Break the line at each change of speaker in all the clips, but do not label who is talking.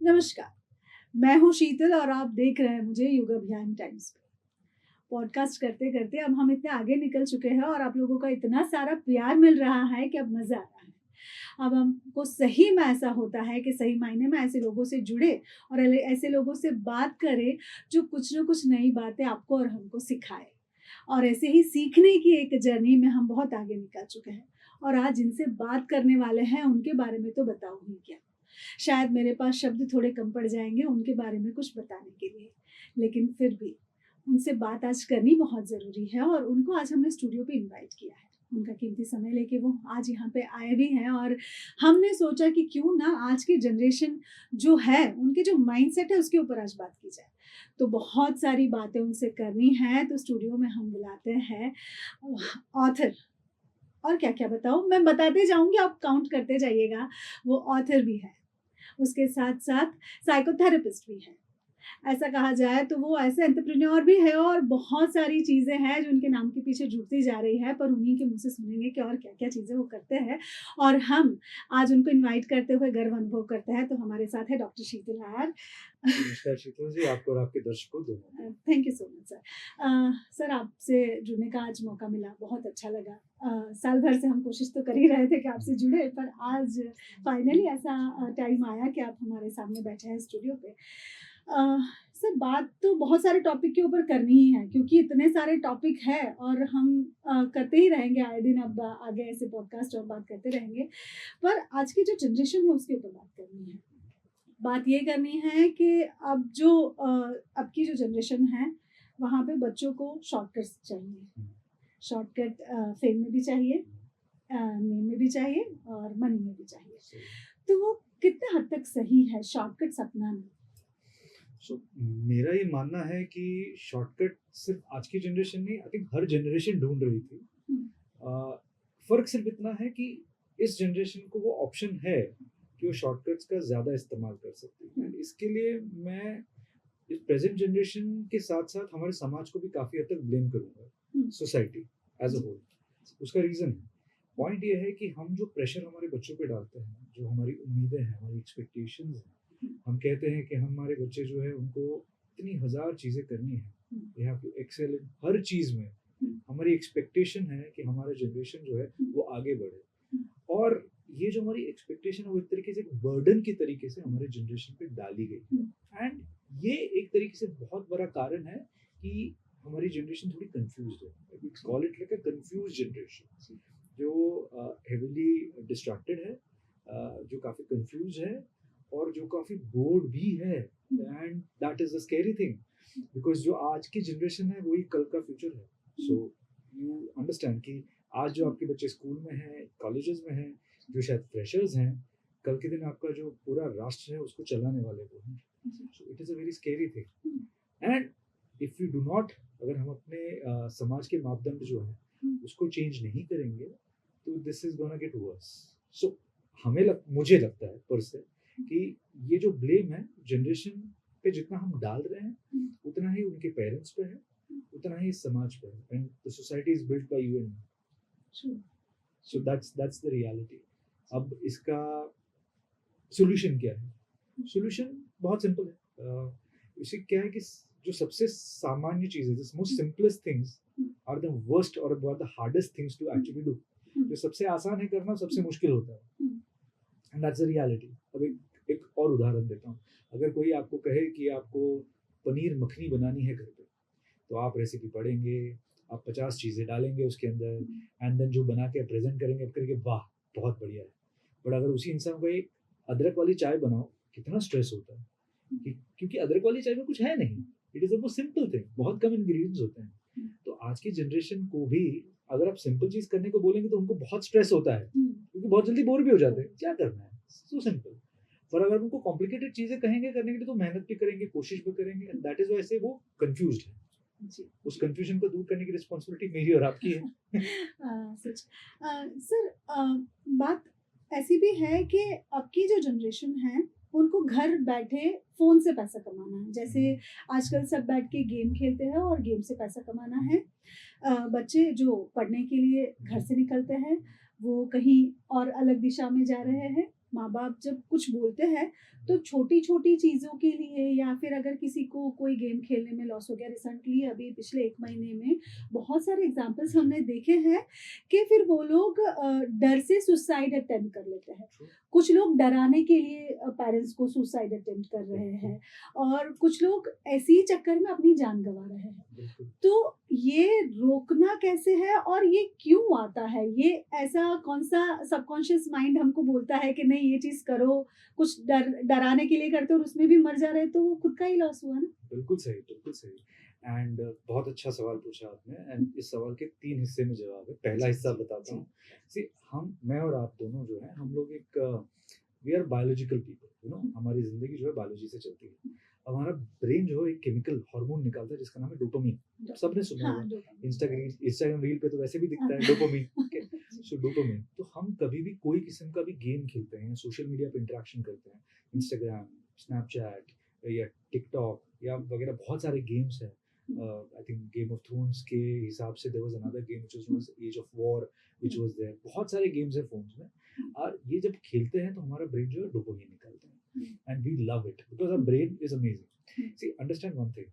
नमस्कार, मैं हूँ शीतल और आप देख रहे हैं मुझे युग अभियान टाइम्स पे। पॉडकास्ट करते-करते अब हम इतने आगे निकल चुके हैं और आप लोगों का इतना सारा प्यार मिल रहा है कि अब मज़ा आ रहा है। अब हमको सही में ऐसा होता है कि सही मायने में ऐसे लोगों से जुड़े और ऐसे लोगों से बात करें जो कुछ न कुछ नई बातें आपको और हमको सिखाए। और ऐसे ही सीखने की एक जर्नी में हम बहुत आगे निकल चुके हैं और आज जिनसे बात करने वाले हैं उनके बारे में तो बताऊँ ही क्या। शायद मेरे पास शब्द थोड़े कम पड़ जाएँगे उनके बारे में कुछ बताने के लिए, लेकिन फिर भी उनसे बात आज करनी बहुत ज़रूरी है और उनको आज हमने स्टूडियो पे इनवाइट किया है। उनका कीमती समय लेके वो आज यहाँ पे आए भी हैं और हमने सोचा कि क्यों ना आज की जनरेशन जो है, उनके जो माइंडसेट है उसके ऊपर आज बात की जाए। तो बहुत सारी बातें उनसे करनी हैं, तो स्टूडियो में हम बुलाते हैं ऑथर। और क्या-क्या बताऊँ? मैं बताते जाऊँगी, आप काउंट करते जाइएगा। वो ऑथर भी है। उसके साथ-साथ साइकोथेरेपिस्ट भी हैं। ऐसा कहा जाए तो वो ऐसे एंटरप्रेन्योर भी है और बहुत सारी चीज़ें हैं जो उनके नाम के पीछे जुड़ती जा रही है, पर उन्हीं के मुँह से सुनेंगे कि और क्या-क्या चीज़ें वो करते हैं। और हम आज उनको इनवाइट करते हुए गर्व अनुभव करते हैं, तो हमारे साथ है डॉक्टर शीतल नायर।
नमस्कार शीतल जी, आपको और आपके दर्शकों दोनों को।
Thank you so much sir. Sir आपसे जुड़ने का आज मौका मिला, बहुत अच्छा लगा। साल भर से हम कोशिश तो कर ही रहे थे कि आपसे जुड़े, पर आज फाइनली ऐसा टाइम आया कि आप हमारे सामने बैठे हैं स्टूडियो पे। अ, सर बात तो बहुत सारे टॉपिक के ऊपर करनी ही है क्योंकि इतने सारे टॉपिक हैं और हम करते ही रहेंगे आए दिन, अब आगे ऐसे पॉडकास्ट और बात करते रहेंगे। पर आज की जो जनरेशन है उसके ऊपर बात करनी है। बात ये करनी है कि अब की जो जनरेशन है, वहाँ पे बच्चों को शॉर्टकट्स चाहिए। शॉर्टकट फेम में भी चाहिए, नेम में भी चाहिए और मनी में भी चाहिए।
सही।
तो वो कितने हद तक सही है शॉर्टकट्स अपनाना?
सो मेरा ये मानना है कि शॉर्टकट सिर्फ आज की जनरेशन नहीं, आई थिंक हर जनरेशन ढूंढ रही थी।
हुँ,
फर्क सिर्फ इतना है कि इस जनरेशन को वो ऑप्शन है कि वो शॉर्टकट्स का ज़्यादा इस्तेमाल कर सकती है।
हुँ,
इसके लिए मैं इस प्रेजेंट जनरेशन के साथ-साथ हमारे समाज को भी काफ़ी हद तक ब्लेम करूँगा,
हुँ,
सोसाइटी एज़ अ
जी,
होल। उसका रीज़न है, पॉइंट ये है कि हम जो प्रेशर हमारे बच्चों पे डालते हैं, जो हमारी उम्मीदें हैं, हमारी एक्सपेक्टेशंस हैं,
हुँ,
हम कहते हैं कि हमारे बच्चे जो है उनको इतनी हज़ार चीज़ें करनी है,
हुँ,
they have to excel in हर चीज़ में।
हुँ,
हमारी एक्सपेक्टेशन है कि हमारा जनरेशन जो है
हुँ,
वो आगे बढ़े,
हुँ,
और ये जो हमारी एक्सपेक्टेशन है वो एक तरीके से एक बर्डन की तरीके से हमारे जनरेशन पे डाली गई
हुँ,
है। एंड ये एक तरीके से बहुत बड़ा कारण है कि हमारी जनरेशन थोड़ी कंफ्यूज्ड है। We call it like a confused generation, जो हेविली डिस्ट्रैक्टेड है, जो काफ़ी कंफ्यूज है और जो काफ़ी बोर्ड भी है।
Hmm,
and that is the scary thing, because जो आज की जनरेशन है वही कल का फ्यूचर है। सो यू अंडरस्टैंड कि आज जो आपके बच्चे स्कूल में हैं, कॉलेजेस में हैं, जो शायद फ्रेशर्स हैं, कल के दिन आपका जो पूरा राष्ट्र है उसको चलाने वाले वो हैं।
जी,
so it is a very scary thing.
Hmm,
and if you do not, अगर हम अपने समाज के मापदंड जो है
हुँ,
उसको चेंज नहीं करेंगे, तो this is gonna get worse. So मुझे लगता है पर से कि ये जो ब्लेम है जनरेशन पे जितना हम डाल रहे हैं,
हुँ,
उतना ही उनके पेरेंट्स पे है, उतना ही समाज पे है। And the society is built by you and me.
True,
so
true,
that's the reality. अब इसका सॉल्यूशन क्या है? सॉल्यूशन बहुत सिंपल है। इसे क्या है कि जो सबसे सामान्य चीज़ें, the most simplest things
hmm,
are the worst और the hardest things to
hmm,
actually do.
Hmm,
जो सबसे आसान है करना, सबसे
हुँ,
मुश्किल होता है।
Hmm,
and that's the reality. अब एक और उदाहरण देता हूँ। अगर कोई आपको कहे कि आपको पनीर मखनी बनानी है घर पे, तो आप रेसिपी पढ़ेंगे, आप 50 चीज़ें डालेंगे उसके अंदर,
हुँ,
एंड देन जो बना के प्रेज़ेंट करेंगे, आप कहेंगे वाह! बहुत बढ़िया है। बट अगर उसी इंसान को एक अदरक वाली चाय बनाओ, कितना स्ट्रेस होता है। क्योंकि अदरक वाली चाय में कुछ है नहीं। It is a most simple thing, बहुत कम इंग्रीडिएंट्स होते हैं।
हुँ,
तो आज की जनरेशन को भी अगर आप सिंपल चीज़ करने को बोलेंगे तो उनको बहुत स्ट्रेस होता है,
हुँ,
क्योंकि बहुत जल्दी बोर भी हो जाते हैं। क्या करना है? So simple. पर अगर उनको कॉम्प्लिकेटेड चीज़ें कहेंगे करने के लिए, तो मेहनत भी करेंगे, कोशिश भी करेंगे, एंड दैट इज़ व्हाई से वो कन्फ्यूज़्ड है।
जी,
उस
जी।
कन्फ्यूजन को दूर करने की रिस्पॉन्सिबिलिटी मेरी और आपकी है।
सच। सर, बात ऐसी भी है कि अब की जो जनरेशन है, उनको घर बैठे फ़ोन से पैसा कमाना है। जैसे आजकल सब बैठ के गेम खेलते हैं और गेम से पैसा कमाना है। बच्चे जो पढ़ने के लिए घर से निकलते हैं, वो कहीं और अलग दिशा में जा रहे हैं। माँ बाप जब कुछ बोलते हैं तो छोटी छोटी चीज़ों के लिए, या फिर अगर किसी को कोई गेम खेलने में लॉस हो गया, रिसेंटली अभी पिछले 1 महीने में बहुत सारे एग्जाम्पल्स हमने देखे हैं कि फिर वो लोग डर से सुसाइड अटेम्प्ट कर लेते हैं। कुछ लोग डराने के लिए पेरेंट्स को सुसाइड अटेम्प्ट कर रहे हैं, और कुछ लोग ऐसे ही चक्कर में अपनी जान गंवा रहे हैं।
बिल्कुल।
तो ये रोकना कैसे है, और ये क्यों आता है? ये ऐसा कौन सा सबकॉन्शियस माइंड हमको बोलता है कि नहीं ये चीज़ करो, कुछ डराने के लिए करते हो और उसमें भी मर जा रहे, तो वो खुद का ही लॉस हुआ ना?
बिल्कुल सही, बिल्कुल सही। एंड बहुत अच्छा सवाल पूछा आपने, एंड इस सवाल के 3 हिस्से में जवाब है। पहला हिस्सा बताता हूँ। सी मैं और आप दोनों जो हैं, हम लोग एक वी आर बायोलॉजिकल पीपल, हमारी ज़िंदगी जो है बायोलॉजी से चलती है। अब हमारा ब्रेन जो है एक केमिकल हार्मोन निकालता है जिसका नाम है डोपामाइन। सबने सुना
हाँ,
होगा।
डोपामाइन।
इंस्टाग्राम रील पे तो वैसे भी दिखता है डोपामाइन, ओके। सो डोपामाइन, तो हम कभी भी कोई किस्म का भी गेम खेलते हैं, सोशल मीडिया पे इंटरेक्शन करते हैं, इंस्टाग्राम, स्नैपचैट या टिकटॉक या वगैरह बहुत सारे गेम्स हैं। I think Game of Thrones के हिसाब से there was another game which was known as Age of War which was there. बहुत सारे गेम्स हैं फोन्स में, और ये जब खेलते हैं तो हमारा ब्रेन जो है डोपामाइन निकालता है, and we love it because our brain is amazing. See understand one thing,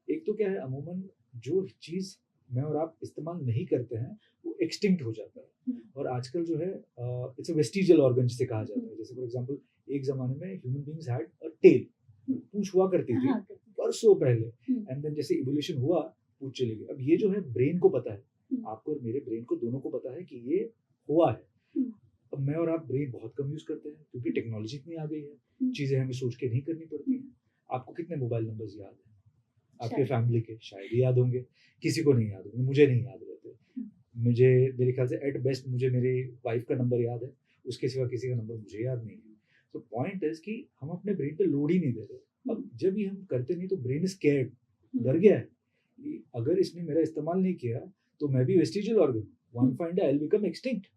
एक तो क्या है, अमूमन जो चीज़ मैं और आप इस्तेमाल नहीं करते हैं वो एक्सटिंक्ट हो जाता है, और आजकल जो है इट्स अ वेस्टिजियल ऑर्गन जिसे कहा जाता है। जैसे फॉर एग्जांपल एक ज़माने में human beings had a tail, पूंछ हुआ करती थी
हाँ,
बरसों पहले, एंड देन जैसे इवोल्यूशन हुआ पूंछ चली गई। अब ये जो है ब्रेन को पता है, आपको और मेरे ब्रेन को दोनों को पता है कि ये हुआ है। अब मैं और आप ब्रेन बहुत कम यूज करते हैं क्योंकि टेक्नोलॉजी इतनी आ गई है, चीजें हमें सोच के नहीं करनी पड़ती हैं। आपको कितने मोबाइल नंबर्स याद हैं? आपके फैमिली के शायद ही याद होंगे, किसी को नहीं याद होंगे, मुझे नहीं याद रहते। मुझे मेरे ख्याल से एट बेस्ट मुझे मेरी वाइफ का नंबर याद है, उसके सिवा किसी का नंबर मुझे याद नहीं है। तो पॉइंट इज कि हम अपने ब्रेन पे लोड ही नहीं दे रहे। अब जब ये हम करते नहीं तो ब्रेन स्कैर्ड, डर गया है कि अगर इसने मेरा इस्तेमाल नहीं किया तो मैं भी vestigial organ, one fine day I will become extinct.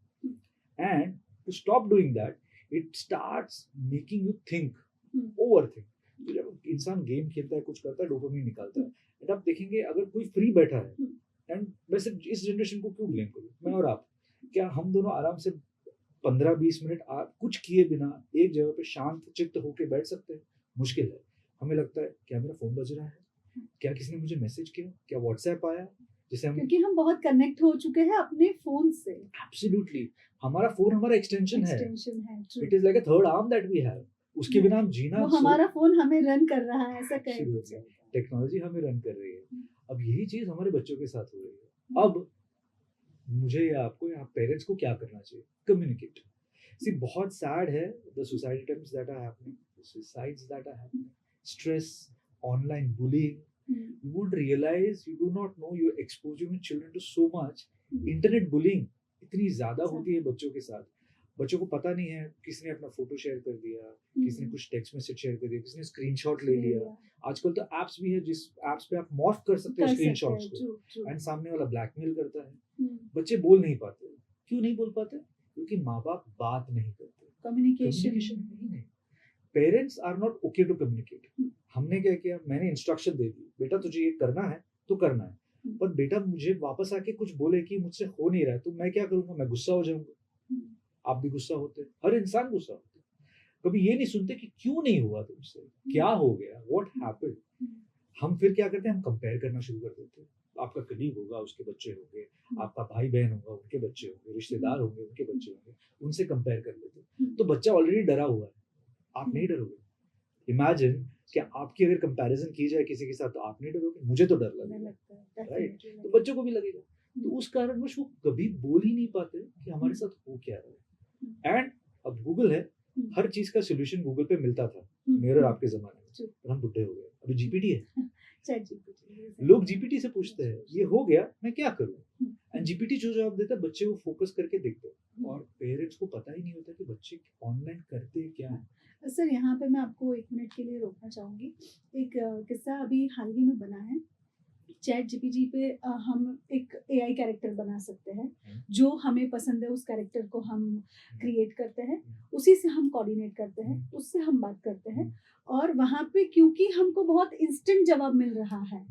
And to stop doing that, it starts making you think, overthink. तो जब इंसान गेम खेलता है, कुछ करता है, डोपामाइन निकालता है। एंड आप देखेंगे अगर कोई फ्री बैठा है, एंड वैसे इस जनरेशन को क्यों ब्लेम करूं, मैं और आप, क्या हम दोनों आराम से 15-20 मिनट कुछ किए बिना एक जगह पे शांत चित्त होके बैठ सकते हैं? मुश्किल है। हमें लगता है क्या मेरा फोन बज रहा है, क्या किसी ने मुझे मैसेज किया, क्या व्हाट्सएप आया, जिसे हम,
क्योंकि हम बहुत कनेक्ट हो चुके हैं अपने फोन से।
एब्सोल्युटली, हमारा फोन हमारा एक्सटेंशन है। It is like a third arm that we have. उसके बिना हम जीना,
वो हमारा फोन हमें रन कर रहा है, ऐसा कहें।
टेक्नोलॉजी हमें रन कर रही है। अब यही चीज हमारे बच्चों के साथ हो रही है। अब मुझे या आपको या पेरेंट्स को क्या करना चाहिए? कम्युनिकेट। सी बहुत सैड है the suicide attempts that are happening, suicides that are happening, stress, online bullying. You would realize, you do not know, you're exposing children to so much. Internet bullying इतनी ज्यादा होती है बच्चों के साथ। बच्चों को पता नहीं है किसने अपना फोटो शेयर कर दिया, किसने कुछ टेक्स्ट मैसेज शेयर कर दिया, किसने स्क्रीनशॉट ले लिया। आजकल तो एप्स भी है जिस एप्स पे आप मॉर्फ कर सकते हो स्क्रीनशॉट्स को, एंड सामने वाला ब्लैकमेल करता है। बच्चे बोल नहीं पाते। क्यों नहीं बोल पाते? क्योंकि माँ बाप बात नहीं करते, कम्युनिकेशन नहीं। Parents are not okay to communicate. हमने क्या किया, मैंने इंस्ट्रक्शन दे दी, बेटा तुझे ये करना है तो करना है, पर बेटा मुझे वापस आके कुछ बोले कि मुझसे हो नहीं रहा है, तो मैं क्या करूंगा? मैं गुस्सा हो जाऊंगा। आप भी गुस्सा होते हैं, हर इंसान गुस्सा होता है। कभी ये नहीं सुनते कि क्यों नहीं हुआ तुमसे, क्या हो गया, व्हाट हैपेंड। हम फिर क्या करते हैं, हम कंपेयर करना शुरू कर देते हैं। आपका कलीग होगा, उसके बच्चे होंगे, आपका भाई बहन होगा, उनके बच्चे होंगे, रिश्तेदार होंगे, उनके बच्चे होंगे, उनसे कंपेयर कर लेते हैं। तो बच्चा ऑलरेडी डरा हुआ है, आप नहीं डरोगे। इमेजिन क्या आपकी अगर कंपैरिजन की जाए किसी के साथ तो आप नहीं डरोगे? मुझे तो डर लगेगा, राइट? तो बच्चों को भी लगेगा। तो उस कारणवश वो कभी बोल ही नहीं पाते कि हमारे साथ हो क्या रहा है। एंड अब गूगल है, हर चीज का सोल्यूशन गूगल पे मिलता था मेरे और आपके जमाने में, पर हम बुढ़े हो गए। अभी जीपीटी है, लोग जीपीटी से पूछते हैं ये हो गया मैं क्या करूं, एंड जीपीटी जो जवाब देता है बच्चे वो फोकस करके देखते हैं, और पेरेंट्स को पता ही नहीं होता कि बच्चे ऑनलाइन करते क्या है।
सर यहाँ पे मैं आपको 1 मिनट के लिए रोकना चाहूँगी। एक किस्सा अभी हाल ही में बना है। चैट जीपीटी पे हम एक एआई कैरेक्टर बना सकते हैं, जो हमें पसंद है उस कैरेक्टर को हम क्रिएट करते हैं, उसी से हम कोऑर्डिनेट करते हैं, उससे हम बात करते हैं, और वहाँ पे क्योंकि हमको बहुत इंस्टेंट जवाब मिल रहा है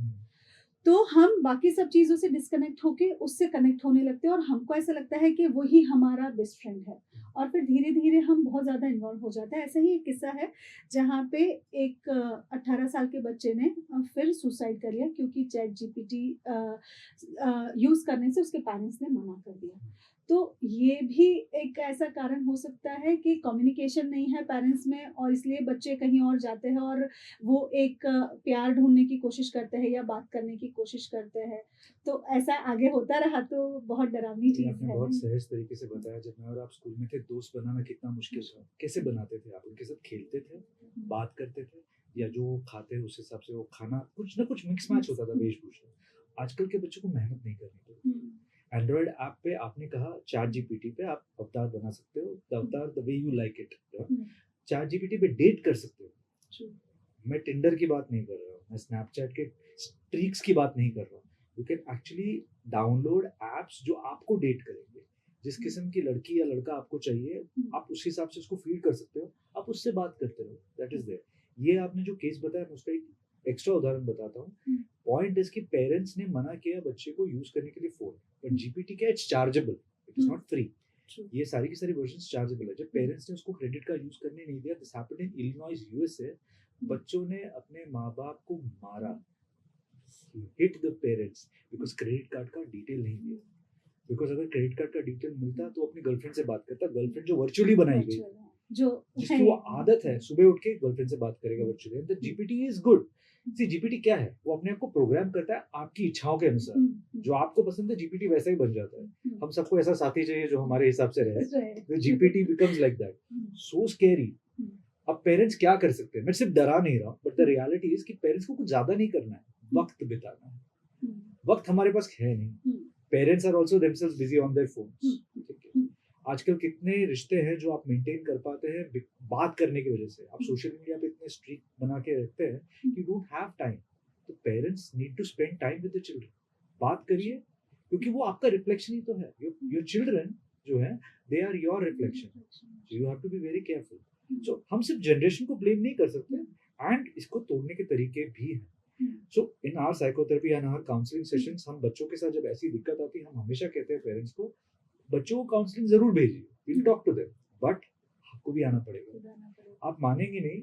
तो हम बाकी सब चीज़ों से डिस्कनेक्ट होके उससे कनेक्ट होने लगते हैं और हमको ऐसा लगता है कि वही हमारा बेस्ट फ्रेंड है और फिर धीरे-धीरे हम बहुत ज़्यादा इन्वॉल्व हो जाते हैं। ऐसा ही एक किस्सा है जहाँ पे एक 18 साल के बच्चे ने फिर सुसाइड कर लिया क्योंकि चैट जीपीटी यूज़ करने से उसके पेरेंट्स ने मना कर दिया। तो ये भी एक ऐसा कारण हो सकता है कि कम्युनिकेशन नहीं है पेरेंट्स में और इसलिए बच्चे कहीं और जाते हैं और वो एक प्यार ढूँढने की कोशिश करते हैं या बात करने की कोशिश करते हैं। तो ऐसा आगे होता रहा तो बहुत डरावनी
ये
चीज़
आपने
है
बहुत
ना।
सहज तरीके से बताया। जब मैं और आप स्कूल में थे, दोस्त बनाना कितना मुश्किल था। कैसे बनाते थे आप? उनके साथ खेलते थे, बात करते थे, या जो वो खाते हैं उस हिसाब से वो खाना कुछ ना कुछ मिक्स मैच होता था वेशभूषा। आजकल के बच्चों को मेहनत नहीं करनी पड़ती।
हुँ,
एंड्रॉइड ऐप पे आपने कहा चैट जीपीटी पे आप अवतार बना सकते हो, द अवतार the way you like it.
Hmm,
chat GPT पे डेट कर सकते हो।
ट्रू।
मैं टिंडर की बात नहीं कर रहा हूँ, मैं स्नैपचैट के स्ट्रीक्स की बात नहीं कर रहा हूँ। You can actually download apps जो आपको डेट करेंगे। जिस किस्म की लड़की या लड़का आपको चाहिए, आप उस हिसाब से उसको फीड कर सकते हो, आप उससे बात करते रहो। That is there. ये आपने जो केस बताया, मैं उसका एक एक्स्ट्रा उदाहरण बताता हूँ।
हुँ,
पॉइंट इज कि पेरेंट्स ने मना किया बच्चे को यूज करने के लिए फोन, बट
हुँ,
जीपीटी क्या, it's chargeable, it is
hmm,
not free.
True.
ये सारी की सारी वर्जन्स चार्जेबल है। जब पेरेंट्स ने उसको क्रेडिट कार्ड यूज करने नहीं दिया, this happened in Illinois USA, बच्चों ने अपने माँ बाप को मारा, hit the parents, because credit card का डिटेल नहीं दिया। बिकॉज अगर क्रेडिट कार्ड का डिटेल मिलता तो अपनी गर्लफ्रेंड से बात करता, गर्लफ्रेंड जो वर्चुअली बनाई गई,
वर्चुअल है, जो
जिसकी वो आदत है सुबह उठ के गर्लफ्रेंड से बात करेगा virtually. And the GPT is good. See GPT क्या है, वो अपने आप को प्रोग्राम करता है आपकी इच्छाओं के अनुसार। जो आपको पसंद है जीपीटी वैसा ही बन जाता है। हम सबको ऐसा साथी चाहिए जो हमारे हिसाब से रहे। तो GPT becomes like that. So scary. अब पेरेंट्स क्या कर सकते हैं? मैं सिर्फ डरा नहीं रहा, बट द रियलिटी इज कि पेरेंट्स को कुछ ज्यादा नहीं करना है, वक्त बिताना है। वक्त हमारे पास है नहीं। Parents are also themselves busy on their phones. आजकल कितने रिश्ते हैं जो आप मेंटेन कर पाते हैं बात करने की वजह से? आप सोशल मीडिया पे इतने स्ट्रीक बना के रखते हैं कि डोंट हैव टाइम। तो parents need to spend time with the children. बात करिए, क्योंकि वो आपका रिफ्लेक्शन ही तो है। योर चिल्ड्रन जो है, they are your reflection. You have to be very careful. So हम सिर्फ जनरेशन को ब्लेम नहीं कर सकते, एंड इसको तोड़ने के तरीके भी हैं। So in our psychotherapy and our counselling sessions, हम बच्चों के साथ जब ऐसी दिक्कत आती है, हम हमेशा कहते हैं पेरेंट्स को, बच्चों को काउंसलिंग जरूर भेजिए, will talk to them, but आपको भी आना पड़ेगा। आप मानेंगे नहीं,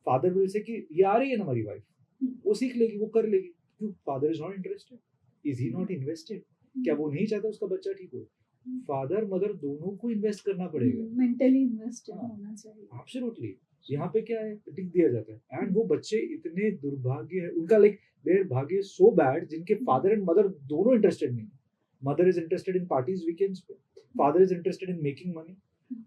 फादर विल से कि ये आ रही है ना हमारी वाइफ, वो सीख लेगी, वो कर लेगी। क्यों? Father is not interested, is he not invested? क्या वो नहीं चाहता उसका बच्चा ठीक हो? फादर मदर दोनों को इन्वेस्ट करना पड़ेगा,
मेंटली इन्वेस्टेड
हाँ,
होना चाहिए।
एब्सोल्युटली। यहाँ पे क्या है, टिक दिया जाता है। एंड वो बच्चे इतने दुर्भाग्य है उनका, लाइक देयर भाग्य सो बैड, जिनके फादर एंड मदर दोनों इंटरेस्टेड नहीं। Mother is interested in parties weekends पे, father is interested in making money,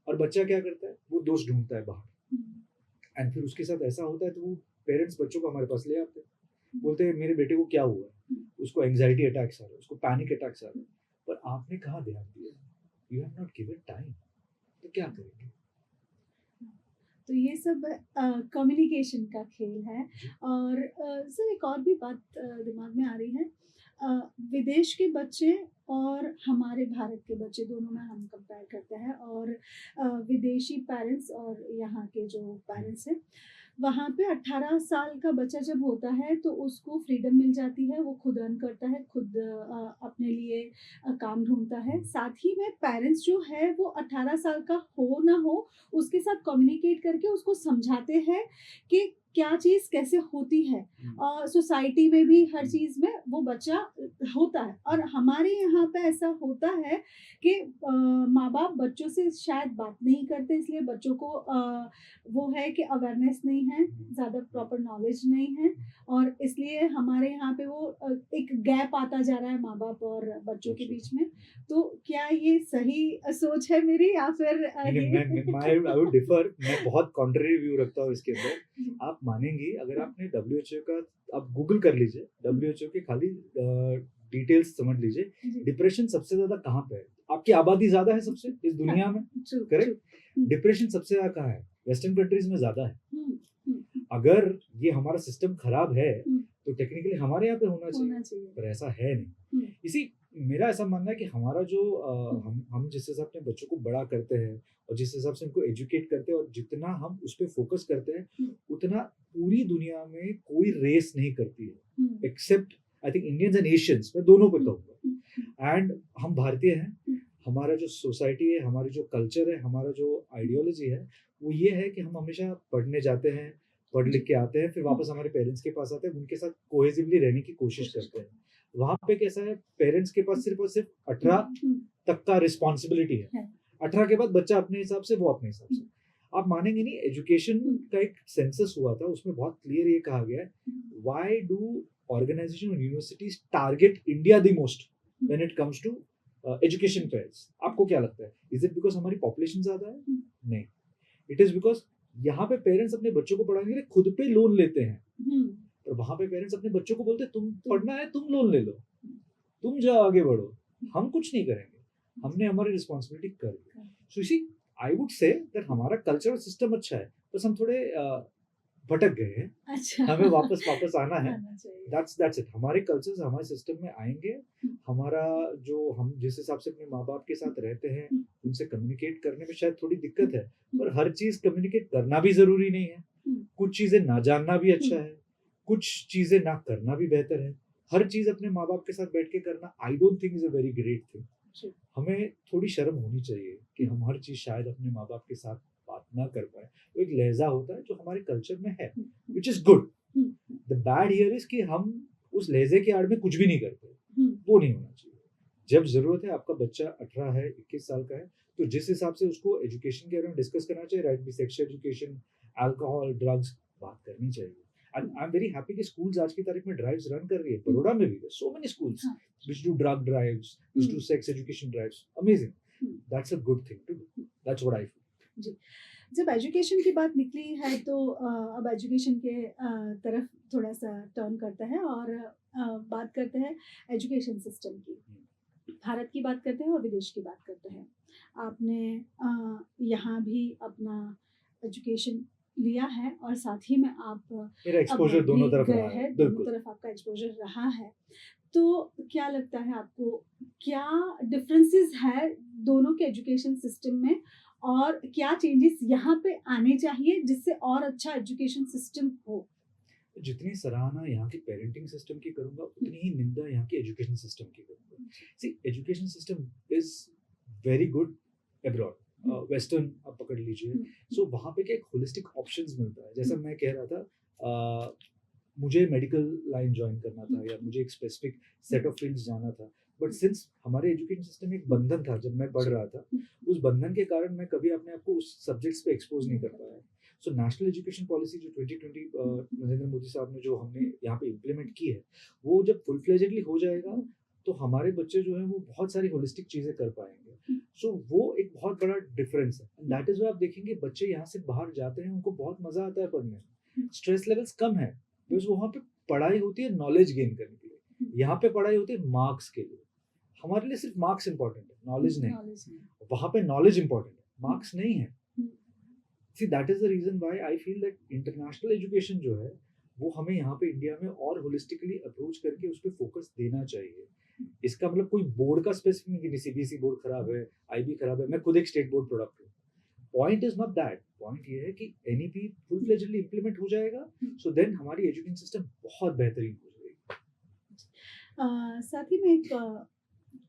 और बच्चा क्या करता है, वो दोस्त ढूंढता है बाहर। एंड फिर उसके साथ ऐसा होता है तो वो पेरेंट्स बच्चों को हमारे पास ले आते हैं, बोलते हैं मेरे बेटे को क्या हुआ है, उसको एंजाइटी अटैक्स आ रहे हैं, उसको पैनिक अटैक्स आ रहे हैं, पर आपने कहाँ ध्यान दिया? You have not given time. तो क्या करेंगे?
तो ये सब कम्युनिकेशन का खेल है। और सर एक और भी बात दिमाग में आ रही है। विदेश के बच्चे और हमारे भारत के बच्चे दोनों में हम कंपेयर करते हैं और विदेशी पेरेंट्स और यहाँ के जो पेरेंट्स हैं, वहाँ पे 18 साल का बच्चा जब होता है तो उसको फ्रीडम मिल जाती है, वो खुद अर्न करता है, खुद अपने लिए काम ढूँढता है। साथ ही में पेरेंट्स जो है वो 18 साल का हो ना हो, उसके साथ कम्युनिकेट करके उसको समझाते हैं कि क्या चीज़ कैसे होती है। सोसाइटी में भी हर चीज़ में वो बच्चा होता है और हमारे यहाँ पे ऐसा होता है कि माँ-बाप बच्चों से शायद बात नहीं करते, इसलिए बच्चों को वो है कि अवेयरनेस नहीं है, ज़्यादा प्रॉपर नॉलेज नहीं है और इसलिए हमारे यहाँ पे वो एक गैप आता जा रहा है माँ-बाप और बच्चों के बीच में। तो क्या ये सही सोच है मेरी या फिर
आई वुड डिफर। मैं बहुत कॉन्ट्ररी व्यू रखता हूँ इसके अंदर। आप मानेंगी, अगर आपने डब्ल्यूएचओ का, आप गूगल कर लीजिए, डब्ल्यूएचओ के खाली डिटेल्स समझ लीजिए, डिप्रेशन सबसे ज्यादा कहाँ पे है? आपकी आबादी ज्यादा है सबसे इस दुनिया में, करेक्ट? डिप्रेशन सबसे ज्यादा कहाँ है? वेस्टर्न कंट्रीज में ज्यादा है। अगर ये हमारा सिस्टम खराब है तो टेक्निकली हमारे यहाँ पे होना चाहिए, पर ऐसा है नहीं। इसी मेरा ऐसा मानना है कि हमारा जो हम जिस हिसाब से अपने बच्चों को बड़ा करते हैं और जिस हिसाब से उनको एजुकेट करते हैं और जितना हम उस पर फोकस करते हैं, उतना पूरी दुनिया में कोई रेस नहीं करती है, except I think Indians and Asians, मैं दोनों पे कहूँगा। एंड हम भारतीय हैं, हमारा जो सोसाइटी है, हमारी जो कल्चर है, हमारा जो आइडियोलॉजी है, वो ये है कि हम हमेशा पढ़ने जाते हैं, पढ़ लिख के आते हैं, फिर वापस हमारे पेरेंट्स के पास आते हैं, उनके साथ कोहेसिवली रहने की कोशिश करते हैं। वहाँ पे कैसा है, पेरेंट्स के पास सिर्फ और सिर्फ 18 तक का रिस्पॉन्सिबिलिटी है। 18 के बाद बच्चा अपने हिसाब से, वो अपने हिसाब से। आप मानेंगे नहीं, एजुकेशन का एक सेंसस हुआ था, उसमें बहुत क्लियर ये कहा गया है, व्हाई डू ऑर्गेनाइजेशन और universities target India the most when it comes to education fairs? आपको क्या लगता है? इज इट बिकॉज हमारी पॉपुलेशन ज्यादा है? नहीं, इट इज बिकॉज यहाँ पे पेरेंट्स अपने बच्चों को पढ़ाने के लिए खुद पे लोन लेते हैं, और वहां पे पेरेंट्स अपने बच्चों को बोलते हैं तुम पढ़ना है, तुम लोन ले लो, तुम जाओ आगे बढ़ो, हम कुछ नहीं करेंगे, हमने हमारी रिस्पॉन्सिबिलिटी कर दी। So you see, I would say that हमारा कल्चरल सिस्टम अच्छा है, बस हम थोड़े भटक गए हैं।
अच्छा,
हमें वापस आना है।
आना चाहिए।
That's it. हमारे कल्चर्स हमारे सिस्टम में आएंगे, हमारा जो हम जिस हिसाब से अपने माँ बाप के साथ रहते हैं, उनसे कम्युनिकेट करने में शायद थोड़ी दिक्कत है, पर हर चीज कम्युनिकेट करना भी जरूरी नहीं है। कुछ चीजें ना जानना भी अच्छा है, कुछ चीजें ना करना भी बेहतर है। हर चीज अपने माँ बाप के साथ बैठ के करना, I don't think is a very great thing. हमें थोड़ी शर्म होनी चाहिए कि हम हर चीज शायद अपने माँ बाप के साथ बात ना कर पाए। तो एक लहजा होता है जो हमारे कल्चर में है, which is good. The bad here is कि हम उस लहजे के आड़ में कुछ भी नहीं करते, वो नहीं होना चाहिए। जब जरूरत है, आपका बच्चा 18 है, 21 साल का है, तो जिस हिसाब से उसको एजुकेशन के बारे में डिस्कस करना चाहिए, राइट, भी सेक्स एजुकेशन, अल्कोहल, ड्रग्स, बात करनी चाहिए। And I'm very happy कि schools आज की तारीख में drives run कर रही है, बड़ौदा में भी है, so many schools which do drug drives, which do sex education drives, amazing. That's a good thing to do. That's what I feel.
जी, जब एजुकेशन की बात निकली है तो अब एजुकेशन के तरफ थोड़ा सा टर्न करता है और बात करते हैं एजुकेशन सिस्टम की। भारत की बात करते हैं और विदेश की बात करते हैं। आपने यहाँ भी अपना एजुकेशन लिया है और साथ ही में आप
मेरा एक्सपोजर दोनों तरफ रहा है,
दोनों तरफ आपका एक्सपोजर रहा है। तो क्या लगता है आपको, क्या डिफरेंसेस है दोनों के एजुकेशन सिस्टम में, और क्या चेंजेस यहाँ पे आने चाहिए जिससे और अच्छा एजुकेशन सिस्टम हो?
जितनी सराहना यहाँ की पेरेंटिंग सिस्टम की करूँगा, उतनी ही निंदा यहाँ की एजुकेशन सिस्टम की करूँगा। See, education system is very good abroad, western आप पकड़ लीजिए। सो वहाँ पे क्या एक होलिस्टिक ऑप्शंस मिलता है। जैसा मैं कह रहा था, मुझे मेडिकल लाइन ज्वाइन करना था या मुझे एक स्पेसिफिक सेट ऑफ फील्ड्स जाना था, बट सिंस हमारे एजुकेशन सिस्टम में एक बंधन था जब मैं पढ़ रहा था, उस बंधन के कारण मैं कभी अपने आप को उस सब्जेक्ट्स पे एक्सपोज नहीं कर पाया। सो नेशनल एजुकेशन पॉलिसी जो 2020 नरेंद्र मोदी साहब ने जो हमने यहाँ पे इम्प्लीमेंट की है, वो जब फुल फ्लेजेडली हो जाएगा तो हमारे बच्चे जो हैं वो बहुत सारी होलिस्टिक चीज़ें कर पाएंगे। सो वो एक बहुत बड़ा डिफरेंस है। दैट इज व्हाई आप देखेंगे बच्चे यहाँ से बाहर जाते हैं, उनको बहुत मजा आता है पढ़ने में, स्ट्रेस लेवल्स कम है, बिकॉज वहाँ पे पढ़ाई होती है नॉलेज गेन करने के लिए, यहाँ पे पढ़ाई होती है मार्क्स के लिए। हमारे लिए सिर्फ मार्क्स इंपॉर्टेंट है, नॉलेज नहीं। वहाँ पे नॉलेज इंपॉर्टेंट है, मार्क्स नहीं है। See, that is the reason why I feel that international education जो है वो हमें यहाँ पे इंडिया में और होलिस्टिकली अप्रोच करके उस पर फोकस देना चाहिए। इसका मतलब कोई बोर्ड का स्पेसिफिक नहीं कि सीबीएसई बोर्ड खराब है, आईबी खराब है। मैं खुद एक स्टेट बोर्ड प्रोडक्ट हूँ। Point is not that, point ये है कि एनईपी फुल फ्लेजेडली इंप्लीमेंट हो जाएगा, सो देन हमारी एजुकेशन सिस्टम बहुत बेहतरीन हो जाएगी।
साथ ही में एक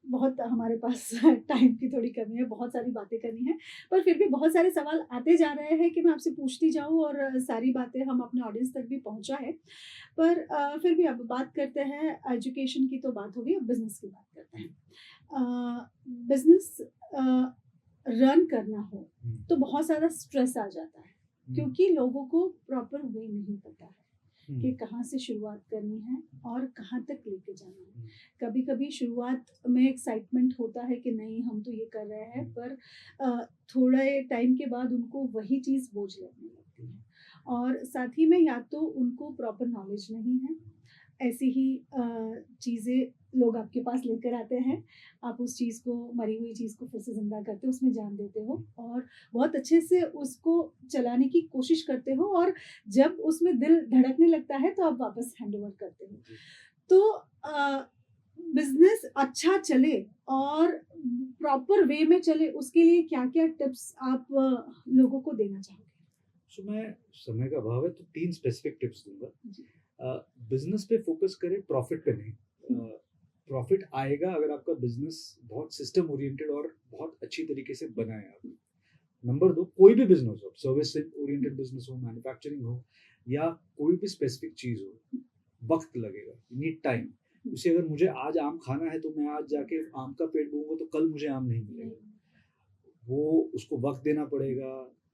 बहुत हमारे पास टाइम की थोड़ी कमी है, बहुत सारी बातें करनी है, पर फिर भी बहुत सारे सवाल आते जा रहे हैं कि मैं आपसे पूछती जाऊं और सारी बातें हम अपने ऑडियंस तक भी पहुंचा है। पर फिर भी अब बात करते हैं, एजुकेशन की तो बात होगी, अब बिजनेस की बात करते हैं। बिजनेस रन करना हो तो बहुत ज़्यादा स्ट्रेस आ जाता है, क्योंकि लोगों को प्रॉपर वे नहीं पता है कि कहाँ से शुरुआत करनी है और कहाँ तक लेके जाना है। कभी कभी शुरुआत में एक्साइटमेंट होता है कि नहीं हम तो ये कर रहे हैं, पर थोड़े टाइम के बाद उनको वही चीज़ बोझ लगने लगती है, और साथ ही में या तो उनको प्रॉपर नॉलेज नहीं है, ऐसी ही चीज़ें लोग आपके पास लेकर आते हैं, आप उस चीज़ को, मरी हुई चीज़ को फिर से ज़िंदा करते हो, उसमें जान देते हो और बहुत अच्छे से उसको चलाने की कोशिश करते हो, और जब उसमें दिल धड़कने लगता है तो आप वापस हैंड ओवर करते हो। तो बिजनेस अच्छा चले और प्रॉपर वे में चले, उसके लिए क्या क्या टिप्स आप लोगों को देना चाहोगे?
सो मैं, समय का अभाव है तो 3 स्पेसिफिक टिप्स दूंगा। बिजनेस पे फोकस करें, प्रॉफिट पे नहीं। प्रॉफिट आएगा अगर आपका बिजनेस बहुत सिस्टम ओरिएंटेड और बहुत अच्छी तरीके से बना है आप। नंबर 2, कोई भी बिजनेस हो, सर्विस ओरिएंटेड बिजनेस हो, मैन्युफैक्चरिंग हो या कोई भी स्पेसिफिक चीज हो, वक्त लगेगा, यू नीड टाइम। उसे अगर मुझे आज आम खाना है तो मैं आज जाके आम का पेड़ बोऊंगा तो कल मुझे आम नहीं मिलेगा। वो उसको वक्त देना पड़ेगा,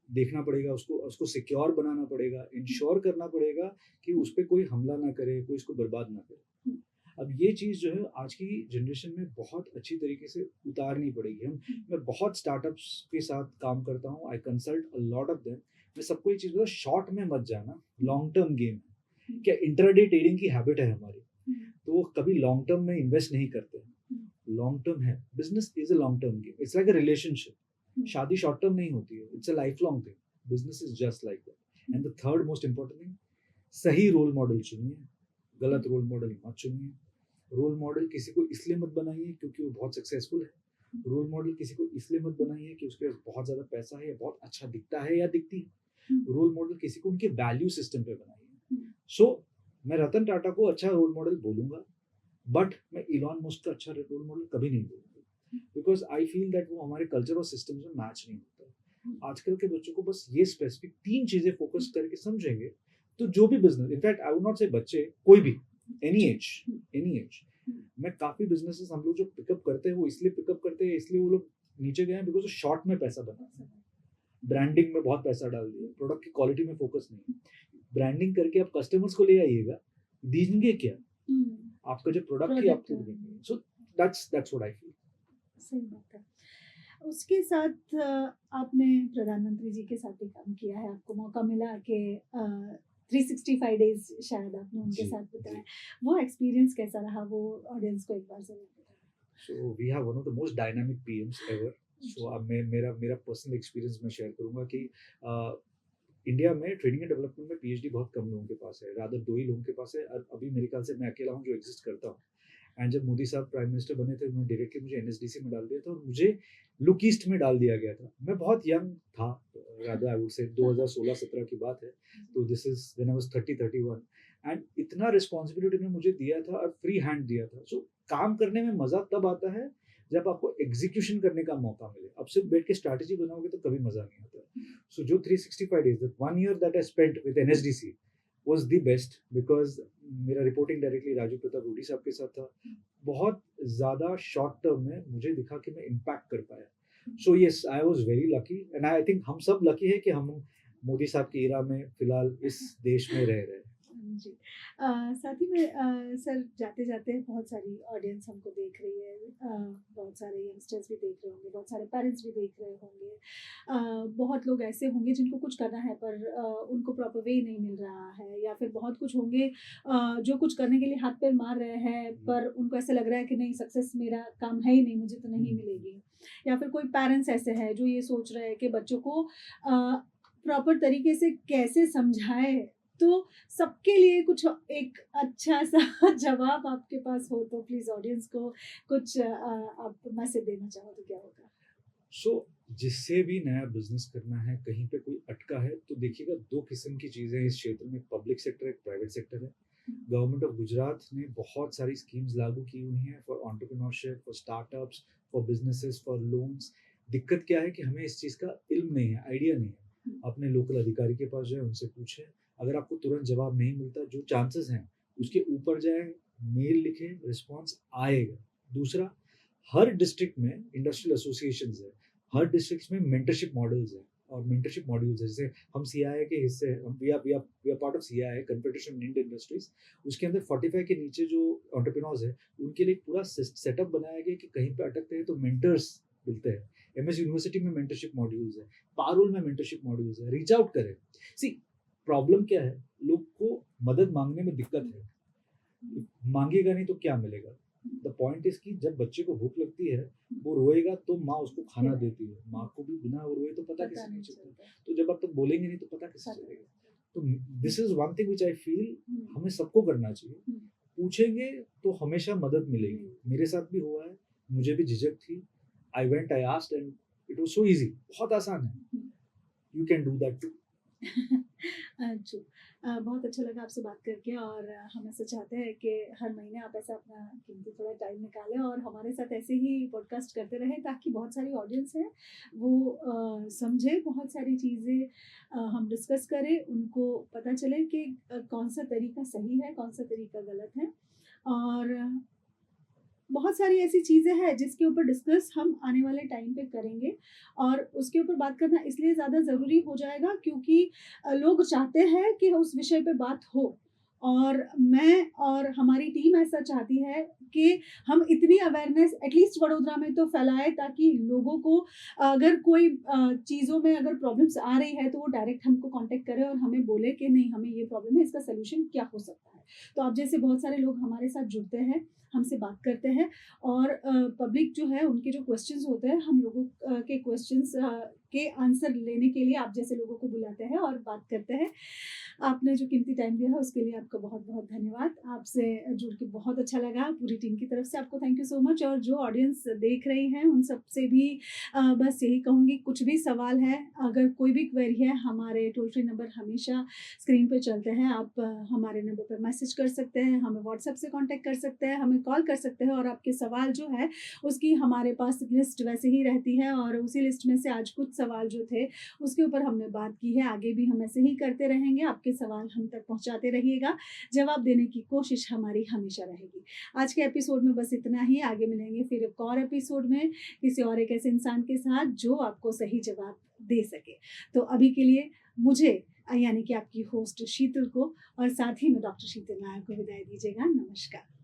देखना पड़ेगा, उसको उसको सिक्योर बनाना पड़ेगा, इंश्योर करना पड़ेगा कि उस पर कोई हमला ना करे, कोई इसको बर्बाद ना करे। अब ये चीज़ जो है आज की जनरेशन में बहुत अच्छी तरीके से उतारनी पड़ेगी। मैं बहुत स्टार्टअप्स के साथ काम करता हूँ, I consult a lot of them. मैं सबको ये चीज़ बोला, शॉर्ट में मत जाना, लॉन्ग टर्म गेम है। क्या इंट्राडे ट्रेडिंग की हैबिट है हमारी, तो वो कभी लॉन्ग टर्म में इन्वेस्ट नहीं करते। लॉन्ग टर्म है, business is a long term game, it's like a relationship. शादी शॉर्ट टर्म नहीं होती है, it's a life long thing. Business is just like that. And the third most important thing, सही role model चुनिए, गलत role model मत चुनिए। Role model किसी को इसलिए मत बनाइए क्योंकि वो बहुत सक्सेसफुल है। रोल मॉडल किसी को इसलिए मत बनाइए कि उसके पास बहुत ज्यादा पैसा है या बहुत अच्छा दिखता है या दिखती है। रोल मॉडल किसी को उनके वैल्यू सिस्टम पे बनाइए। सो मैं रतन टाटा को अच्छा रोल मॉडल बोलूंगा, बट मैं इलॉन मस्क का अच्छा रोल मॉडल कभी नहीं बोलूंगा, बिकॉज आई फील दैट वो हमारे कल्चर और सिस्टम में मैच नहीं होता। आजकल के बच्चों को बस ये स्पेसिफिक 3 चीजें फोकस करके समझेंगे तो जो भी business, in fact I would not से बच्चे, कोई भी, एनी एज, मैं काफी बिजनेसेस हम लोग जो पिकअप करते हैं वो इसलिए पिकअप करते हैं, इसलिए वो लोग नीचे गए हैं बिकॉज शॉर्ट में पैसा बना, ब्रांडिंग में बहुत पैसा डाल दिया, प्रोडक्ट की क्वालिटी में फोकस नहीं। ब्रांडिंग करके आप कस्टमर्स को ले आइएगा, दीजिए क्या आपका जो प्रोडक्ट ही आपको देंगे। So that's what I feel.
सही बात है। उसके साथ आपने प्रधानमंत्री जी के साथ भी काम किया है, आपको मौका मिला कि 365 डेज शायद आपने उनके साथ बिताया। वो एक्सपीरियंस कैसा रहा, वो ऑडियंस को एक बार जरूर बताएं।
So we have one of the most dynamic PMs ever. So अब मैं मेरा पर्सनल एक्सपीरियंस मैं शेयर करूंगा कि इंडिया में ट्रेनिंग एंड डेवलपमेंट में पीएचडी बहुत कम लोगों के पास है, रादर 2 ही लोगों के पास है। अभी मेरे ख्याल से मैं अकेला हूँ जो एग्जिस्ट करता हूँ। एंड जब मोदी साहब प्राइम मिनिस्टर बने थे, उन्होंने डायरेक्टली मुझे एनएसडीसी में डाल दिया था और मुझे लुक ईस्ट में डाल दिया गया था। मैं बहुत यंग था, रादर आई वुड से 2016-17 की बात है। तो this is when I was 30-31 and इतना रिस्पॉन्सिबिलिटी ने मुझे दिया था और फ्री हैंड दिया था। सो काम करने में मजा तब आता है जब आपको एग्जीक्यूशन करने का मौका मिले। अब सिर्फ बैठ के स्ट्रैटेजी बनाओगे तो कभी मजा नहीं आता। सो जो 365 days, that 1 year that I spent with NSDC was the best because मेरा रिपोर्टिंग डायरेक्टली राजू प्रताप रूडी साहब के साथ था। बहुत ज़्यादा शॉर्ट टर्म में मुझे दिखा कि मैं इम्पैक्ट कर पाया। So yes, I was very lucky and I think हम सब लकी है कि हम मोदी साहब की इरा में फिलहाल इस देश में रह रहे हैं।
जी। साथ ही में सर, जाते जाते बहुत सारी ऑडियंस हमको देख रही है, बहुत सारे यंगस्टर्स भी देख रहे होंगे, बहुत सारे पेरेंट्स भी देख रहे होंगे, बहुत लोग ऐसे होंगे जिनको कुछ करना है पर उनको प्रॉपर वे नहीं मिल रहा है, या फिर बहुत कुछ होंगे जो कुछ करने के लिए हाथ पैर मार रहे हैं पर उनको ऐसा लग रहा है कि नहीं, सक्सेस मेरा काम है ही नहीं, मुझे तो नहीं मिलेगी। या फिर कोई पेरेंट्स ऐसे हैं जो ये सोच रहे हैं कि बच्चों को प्रॉपर तरीके से कैसे समझाए। तो सबके लिए कुछ एक अच्छा सा जवाब आपके पास हो तो प्लीज ऑडियंस को कुछ आप मैसेज देना चाहो तो क्या होगा?
सो जिससे भी नया बिजनेस करना है, कहीं पे कोई अटका है, तो देखिएगा 2 किस्म की चीज़ें इस क्षेत्र में, पब्लिक सेक्टर, एक प्राइवेट सेक्टर है। गवर्नमेंट ऑफ गुजरात ने बहुत सारी स्कीम्स लागू की हुई हैं for entrepreneurship, for startups, for businesses, for loans. दिक्कत क्या है कि हमें इस चीज़ का इल्म नहीं है, आइडिया नहीं है। अपने लोकल अधिकारी के पास जाए, उनसे पूछें। अगर आपको तुरंत जवाब नहीं मिलता, जो चांसेस हैं उसके ऊपर जाए, मेल लिखे, रिस्पॉन्स आएगा। दूसरा, हर डिस्ट्रिक्ट में इंडस्ट्रियल एसोसिएशंस है, हर डिस्ट्रिक्ट में मेंटरशिप मॉडल्स हैं और मेंटरशिप मॉड्यूल्स है। जैसे हम सीआईआई के हिस्से, we are part of CII, Confederation of Indian Industries. उसके अंदर 45 के नीचे जो एंटरप्रेन्योर्स है उनके लिए पूरा सेटअप बनाया गया कि कहीं पे अटकते हैं तो मेंटर्स मिलते हैं। एमएस यूनिवर्सिटी में मेंटरशिप मॉड्यूल्स है, पारुल में मेंटरशिप मॉड्यूल्स है। रीच आउट करें। सी, प्रॉब्लम क्या है, लोग को मदद मांगने में दिक्कत है। मांगेगा नहीं तो क्या मिलेगा? द पॉइंट इज कि जब बच्चे को भूख लगती है, वो रोएगा तो माँ उसको खाना देती है। माँ को भी बिना रोए तो पता किसी नहीं चलता। तो जब आप तक बोलेंगे नहीं तो पता किसे चलेगा? तो this is one thing which I feel हमें सबको करना चाहिए। पूछेंगे तो हमेशा मदद मिलेगी। मेरे साथ भी हुआ है, मुझे भी झिझक थी। I went, I asked and it was so easy, बहुत आसान है। You can do that too.
True. बहुत अच्छा लगा आपसे बात करके, और हम ऐसा चाहते हैं कि हर महीने आप ऐसा अपना कीमती थोड़ा टाइम निकालें और हमारे साथ ऐसे ही पॉडकास्ट करते रहें, ताकि बहुत सारी ऑडियंस है वो समझे, बहुत सारी चीज़ें हम डिस्कस करें, उनको पता चले कि कौन सा तरीका सही है, कौन सा तरीका गलत है। और बहुत सारी ऐसी चीज़ें हैं जिसके ऊपर डिस्कस हम आने वाले टाइम पे करेंगे, और उसके ऊपर बात करना इसलिए ज़्यादा ज़रूरी हो जाएगा क्योंकि लोग चाहते हैं कि उस विषय पे बात हो, और मैं और हमारी टीम ऐसा चाहती है कि हम इतनी अवेयरनेस एटलीस्ट वडोदरा में तो फैलाएं, ताकि लोगों को अगर कोई चीज़ों में अगर प्रॉब्लम्स आ रही है तो वो डायरेक्ट हमको कांटेक्ट करें और हमें बोले कि नहीं, हमें ये प्रॉब्लम है, इसका सोल्यूशन क्या हो सकता है। तो आप जैसे बहुत सारे लोग हमारे साथ जुड़ते हैं, हमसे बात करते हैं, और पब्लिक जो है उनके जो क्वेश्चंस होते हैं, हम लोगों के क्वेश्चंस के आंसर लेने के लिए आप जैसे लोगों को बुलाते हैं और बात करते हैं। आपने जो कीमती टाइम दिया है उसके लिए आपका बहुत बहुत धन्यवाद। आपसे जुड़ के बहुत अच्छा लगा, पूरी टीम की तरफ से आपको थैंक यू सो मच। और जो ऑडियंस देख रही हैं उन सब से भी बस यही कहूँगी, कुछ भी सवाल है, अगर कोई भी क्वेरी है, हमारे टोल फ्री नंबर हमेशा स्क्रीन पे चलते हैं, आप हमारे नंबर पर मैसेज कर सकते हैं, हमें व्हाट्सएप से कांटेक्ट कर सकते हैं, हमें कॉल कर सकते हैं, और आपके सवाल जो है उसकी हमारे पास लिस्ट वैसे ही रहती है, और उसी लिस्ट में से आज कुछ सवाल जो थे उसके ऊपर हमने बात की है। आगे भी हम ऐसे ही करते रहेंगे, आपके सवाल हम तक पहुंचाते रहिएगा, जवाब देने की कोशिश हमारी हमेशा रहेगी। आज के एपिसोड में बस इतना ही, आगे मिलेंगे फिर एक और एपिसोड में किसी और एक ऐसे इंसान के साथ जो आपको सही जवाब दे सके। तो अभी के लिए मुझे यानी कि आपकी होस्ट शीतल को और साथ ही में डॉक्टर शीतल नायक को विदाई दीजिएगा। नमस्कार।